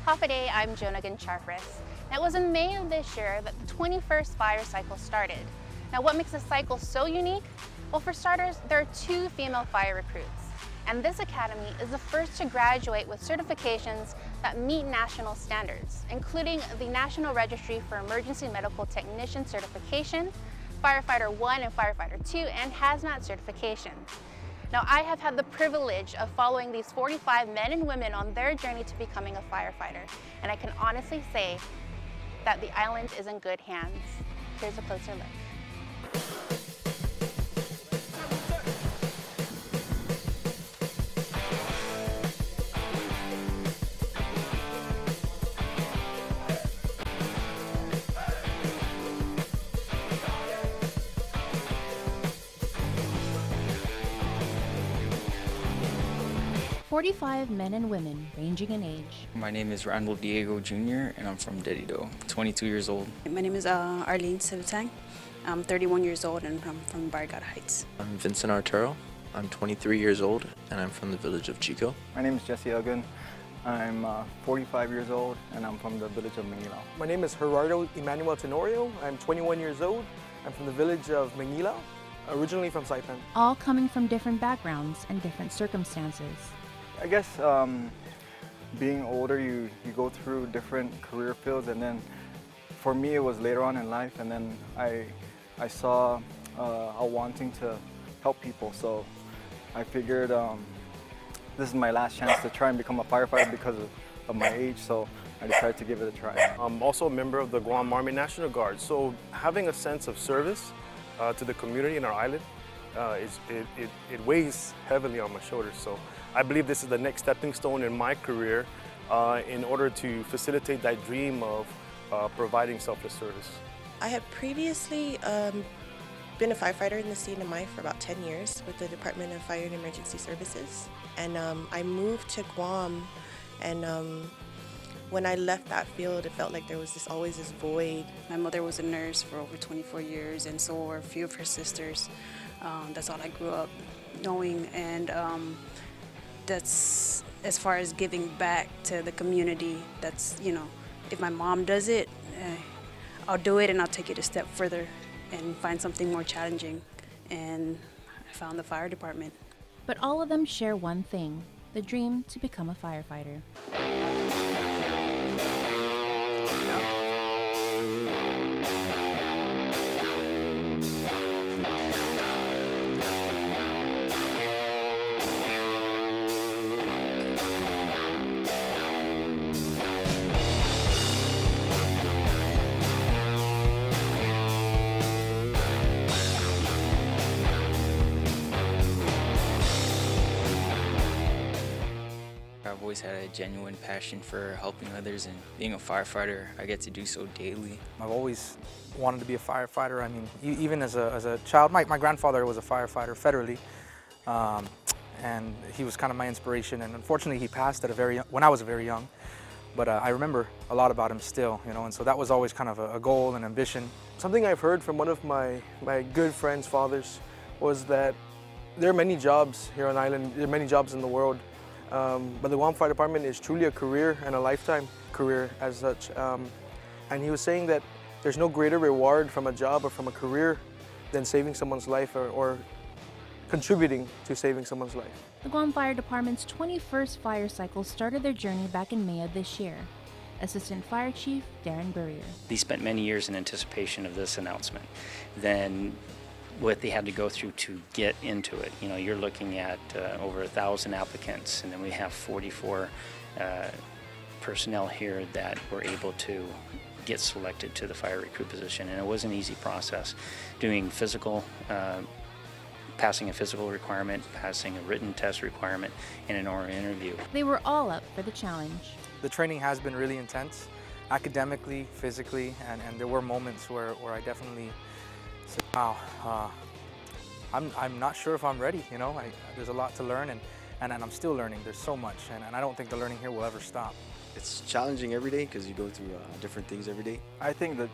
Hafa Day, I'm Joan Aguon Charfauros. Now, it was in May of this year that the 21st fire cycle started. Now, what makes this cycle so unique? Well, for starters, there are 2 female fire recruits. And this academy is the first to graduate with certifications that meet national standards, including the National Registry for Emergency Medical Technician certification, Firefighter 1 and Firefighter 2, and Hazmat certification. Now, I have had the privilege of following these 45 men and women on their journey to becoming a firefighter, and I can honestly say that the island is in good hands. Here's a closer look. 45 men and women ranging in age. My name is Randall Diego Jr. and I'm from Dedido, 22 years old. My name is Arlene Silutang. I'm 31 years old and I'm from Bargata Heights. I'm Vincent Arturo. I'm 23 years old and I'm from the village of Chico. My name is Jesse Aguon. I'm 45 years old and I'm from the village of Manila. My name is Gerardo Emmanuel Tenorio. I'm 21 years old. I'm from the village of Manila, originally from Saipan. All coming from different backgrounds and different circumstances. I guess being older, you go through different career fields, and then for me it was later on in life, and then I saw a wanting to help people, so I figured this is my last chance to try and become a firefighter because of my age, so I decided to give it a try. I'm also a member of the Guam Army National Guard, so having a sense of service to the community in our island, it weighs heavily on my shoulders. So I believe this is the next stepping stone in my career in order to facilitate that dream of providing selfless service. I had previously been a firefighter in the CNMI for about 10 years with the Department of Fire and Emergency Services. And I moved to Guam, and when I left that field, it felt like there was always this void. My mother was a nurse for over 24 years, and so were a few of her sisters. That's all I grew up knowing, and that's as far as giving back to the community. That's, you know, if my mom does it, I'll do it, and I'll take it a step further and find something more challenging. And I found the fire department. But all of them share one thing, the dream to become a firefighter. I've always had a genuine passion for helping others, and being a firefighter, I get to do so daily. I've always wanted to be a firefighter. I mean, even as a child, my grandfather was a firefighter federally, and he was kind of my inspiration. And unfortunately, he passed at when I was very young. But I remember a lot about him still, you know, and so that was always kind of a goal and ambition. Something I've heard from one of my good friends' fathers was that there are many jobs here on island, there are many jobs in the world, but the Guam Fire Department is truly a career and a lifetime career as such. And he was saying that there's no greater reward from a job or from a career than saving someone's life or contributing to saving someone's life. The Guam Fire Department's 21st fire cycle started their journey back in May of this year. Assistant Fire Chief Darren Burrier. They spent many years in anticipation of this announcement. Then what they had to go through to get into it. You know, you're looking at over 1,000 applicants, and then we have 44 personnel here that were able to get selected to the fire recruit position, and it was an easy process. Doing physical, passing a physical requirement, passing a written test requirement, and an oral interview. They were all up for the challenge. The training has been really intense, academically, physically, and there were moments where I definitely said, wow, I'm not sure if I'm ready, you know. There's a lot to learn, and I'm still learning. There's so much, and I don't think the learning here will ever stop. It's challenging every day because you go through different things every day. I think that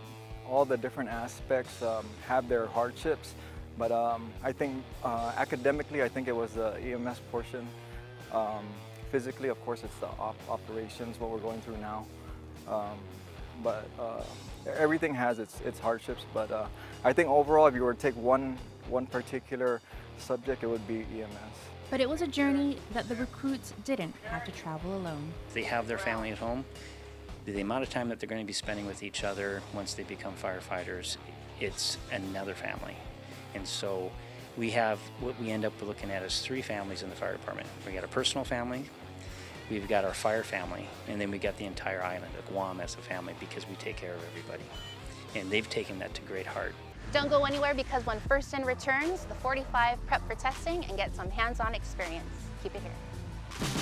all the different aspects have their hardships, but I think academically, I think it was the EMS portion. physically, of course, it's the operations, what we're going through now. But everything has its hardships. But I think overall, if you were to take one particular subject, it would be EMS. But it was a journey that the recruits didn't have to travel alone. They have their family at home. The amount of time that they're going to be spending with each other once they become firefighters, it's another family. And so we have, what we end up looking at is 3 families in the fire department. We got a personal family, we've got our fire family, and then we got the entire island of Guam as a family, because we take care of everybody. And they've taken that to great heart. Don't go anywhere, because when First In returns, the 45 prep for testing and get some hands-on experience. Keep it here.